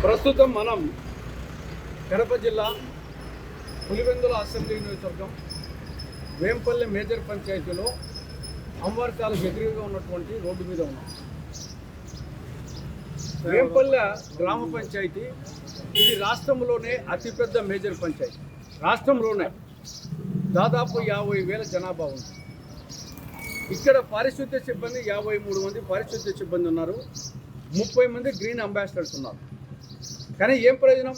ప్రస్తుతం మనం కడప జిల్లా పులివెందుల అసెంబ్లీ నియోజకవర్గం వేంపల్లె మేజర్ పంచాయతీలో అంబర్చాలకు ఎదురుగా ఉన్నటువంటి రోడ్డు మీద ఉన్నాం. వేంపల్లె గ్రామ పంచాయతీ ఇది రాష్ట్రంలోనే అతిపెద్ద మేజర్ పంచాయతీ. రాష్ట్రంలోనే దాదాపు 50,000 జనాభా ఉంది. ఇక్కడ పారిశుద్ధ్య సిబ్బంది 53 మంది పారిశుద్ధ్య సిబ్బంది ఉన్నారు. 30 మంది గ్రీన్ అంబాసిడర్స్ ఉన్నారు. కానీ ఏం ప్రయోజనం?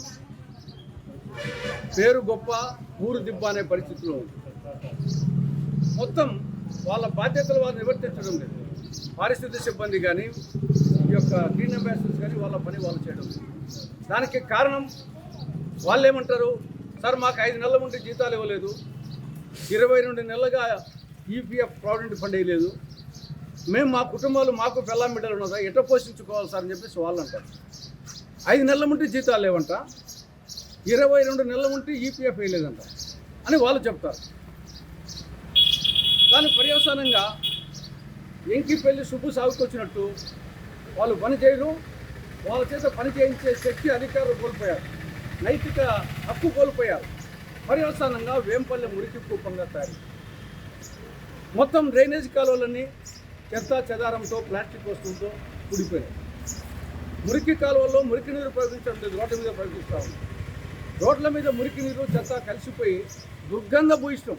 పేరు గొప్ప, ఊరు దిబ్బ అనే పరిస్థితిలో ఉంది. మొత్తం వాళ్ళ బాధ్యతలు వాళ్ళు నివర్తించడం లేదు. పారిశుద్ధ్య సిబ్బంది కానీ ఈ యొక్క గ్రీన్ అంబాసిడర్స్ కానీ వాళ్ళ పని వాళ్ళు చేయడం లేదు. దానికి కారణం వాళ్ళు ఏమంటారు, సార్ మాకు 5 నెలల నుండి జీతాలు ఇవ్వలేదు, 22 నెలలుగా ఈపీఎఫ్ ప్రావిడెంట్ ఫండ్ వేయలేదు, మేము మా కుటుంబాలు మాకు పెళ్ళాం బిడ్డలు ఉన్నదా ఎట్లా పోషించుకోవాలి సార్ అని చెప్పేసి వాళ్ళు అంటారు. 5 నెలల నుండి జీతాలు లేవంట, 22 నెలల నుండి ఈపీఎఫ్ వేయలేదంట అని వాళ్ళు చెప్తారు. దాని పర్యవసానంగా ఎంకి పెళ్లి సుబ్బు సాగుకొచ్చినట్టు వాళ్ళు పని చేయరు. వాళ్ళ చేత పని చేయించే శక్తి అధికారులు కోల్పోయారు, నైతిక హక్కు కోల్పోయారు. పర్యవసానంగా వేంపల్లె మురికి కూపంగా తయారు. మొత్తం డ్రైనేజ్ కాలువలన్నీ చెత్త చెదారంతో ప్లాస్టిక్ వస్తువులతో కూడిపోయాయి. మురికి కాలువల్లో మురికి నీరు ప్రవహించడం లేదు, రోడ్ల మీద ప్రవహిస్తూ ఉంది. రోడ్ల మీద మురికి నీరు చెత్త కలిసిపోయి దుర్గంధ భూయిష్టం.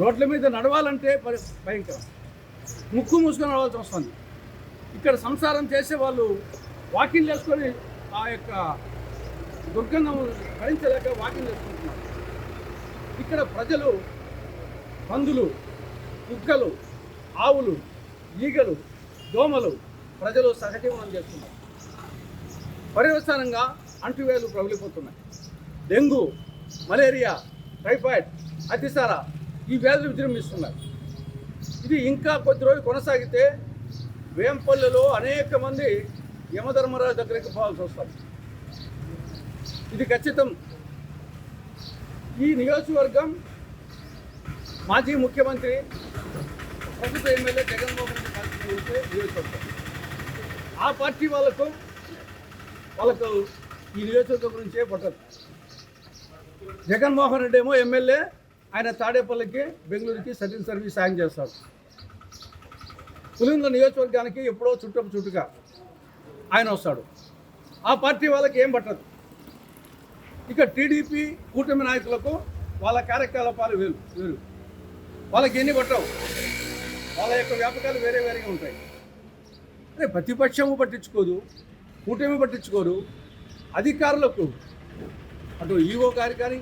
రోడ్ల మీద నడవాలంటే భయంకరం, ముక్కు మూసుకొని నడవాల్సి వస్తుంది. ఇక్కడ సంసారం చేసే వాళ్ళు వాకింగ్ చేసుకొని ఆ యొక్క దుర్గంధం భరించలేక వాకింగ్ చేసుకుంటున్నారు. ఇక్కడ ప్రజలు పందులు, కుక్కలు, ఆవులు, ఈగలు, దోమలు ప్రజలు సహజీవనం చేస్తున్నారు. పర్యవసానంగా అంటువ్యాధులు ప్రబలిపోతున్నాయి. డెంగ్యూ, మలేరియా, టైఫాయిడ్, అతిసార ఈ వ్యాధులు విజృంభిస్తున్నాయి. ఇది ఇంకా కొద్ది రోజులు కొనసాగితే వేంపల్లెలో అనేక మంది యమధర్మరాజు దగ్గరికి పోవాల్సి వస్తారు. ఇది ఖచ్చితం. ఈ నియోజకవర్గం మాజీ ముఖ్యమంత్రి ప్రభుత్వ ఎమ్మెల్యే జగన్మోహన్ రెడ్డి పార్టీ ఉంటే నియోజకవర్గం. ఆ పార్టీ వాళ్ళకు ఈ నియోజకవర్గం గురించే పట్టదు. జగన్మోహన్ రెడ్డి ఏమో ఎమ్మెల్యే, ఆయన తాడేపల్లికి బెంగళూరుకి సర్వీస్ సాయం చేస్తాడు. పులివెందుల నియోజకవర్గానికి ఎప్పుడో చుట్టుగా ఆయన వస్తాడు. ఆ పార్టీ వాళ్ళకి ఏం పట్టదు. ఇక టీడీపీ కూటమి నాయకులకు వాళ్ళ కార్యకలాపాలు వేరు, వాళ్ళకి ఎన్ని పట్టవు. వాళ్ళ యొక్క వ్యాపకాలు వేరేగా ఉంటాయి. అదే ప్రతిపక్షము పట్టించుకోదు, కూటమి పట్టించుకోరు. అధికారులకు అటు ఈఓ గారు కానీ,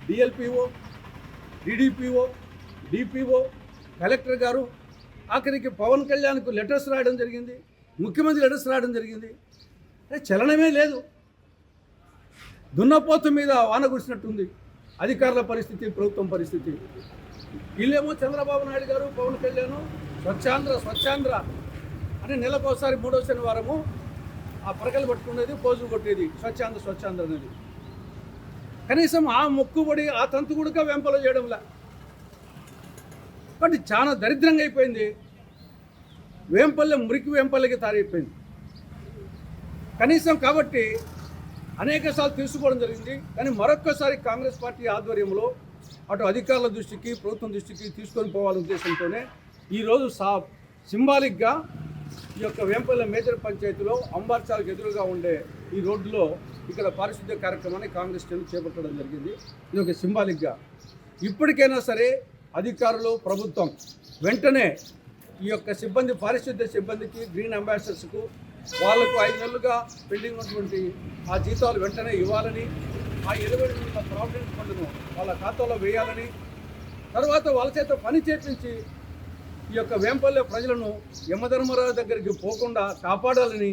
డిఎల్పిఓ, డిడిపిఓ, డిపిఓ, కలెక్టర్ గారు, ఆఖరికి పవన్ కళ్యాణ్కు లెటర్స్ రాయడం జరిగింది, ముఖ్యమంత్రి లెటర్స్ రాయడం జరిగింది. చలనమే లేదు. దున్నపోతు మీద వాన కురిసినట్టుంది అధికారుల పరిస్థితి, ప్రభుత్వం పరిస్థితి. వీళ్ళేమో చంద్రబాబు నాయుడు గారు, పవన్ కళ్యాణ్ స్వచ్ఛాంధ్ర అని నెలకోసారి 3వ శనివారము ఆ పరకలు పట్టుకునేది, పోజులు కొట్టేది స్వచ్ఛాంధ్ర అనేది. కనీసం ఆ మొక్కుబడి, ఆ తంతు కూడా వెంపలో చేయడంలా. బట్ చాలా దరిద్రంగా అయిపోయింది. వేంపల్లె మురికి వేంపల్లెకి తారైపోయింది. కనీసం కాబట్టి అనేకసార్లు తీసుకోవడం జరిగింది. కానీ మరొక్కసారి కాంగ్రెస్ పార్టీ ఆధ్వర్యంలో అటు అధికారుల దృష్టికి, ప్రభుత్వం దృష్టికి తీసుకొని పోవాలనే ఉద్దేశంతోనే ఈరోజు సింబాలిక్గా ఈ యొక్క వేంపల్లె మేజర్ పంచాయతీలో అంబర్చాలకు ఎదురుగా ఉండే ఈ రోడ్డులో ఇక్కడ పారిశుద్ధ్య కార్యక్రమాన్ని కాంగ్రెస్ చేపట్టడం జరిగింది. ఇది ఒక సింబాలిక్గా. ఇప్పటికైనా సరే అధికారులు, ప్రభుత్వం వెంటనే ఈ యొక్క సిబ్బంది, పారిశుద్ధ్య సిబ్బందికి, గ్రీన్ అంబాసిడర్స్కు వాళ్లకు 5 నెలలుగా పెండింగ్ ఉన్నటువంటి ఆ జీతాలు వెంటనే ఇవ్వాలని, ఆ 22 నెలల ప్రావిడెంట్ ఫండ్ను వాళ్ళ ఖాతాలో వేయాలని, తర్వాత వాళ్ళ చేత పని చేపించి ఈ యొక్క వేంపల్లె ప్రజలను యమధర్మరాజు దగ్గరికి పోకుండా కాపాడాలని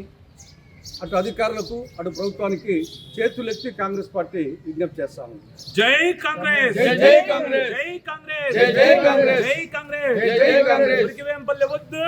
అటు అధికారులకు, అటు ప్రభుత్వానికి చేతులెత్తి కాంగ్రెస్ పార్టీ విజ్ఞప్తి చేస్తాము. జై కాంగ్రెస్, జై కాంగ్రెస్, జై కాంగ్రెస్, జై కాంగ్రెస్, జై కాంగ్రెస్, జై కాంగ్రెస్. వేంపల్లె వద్దు.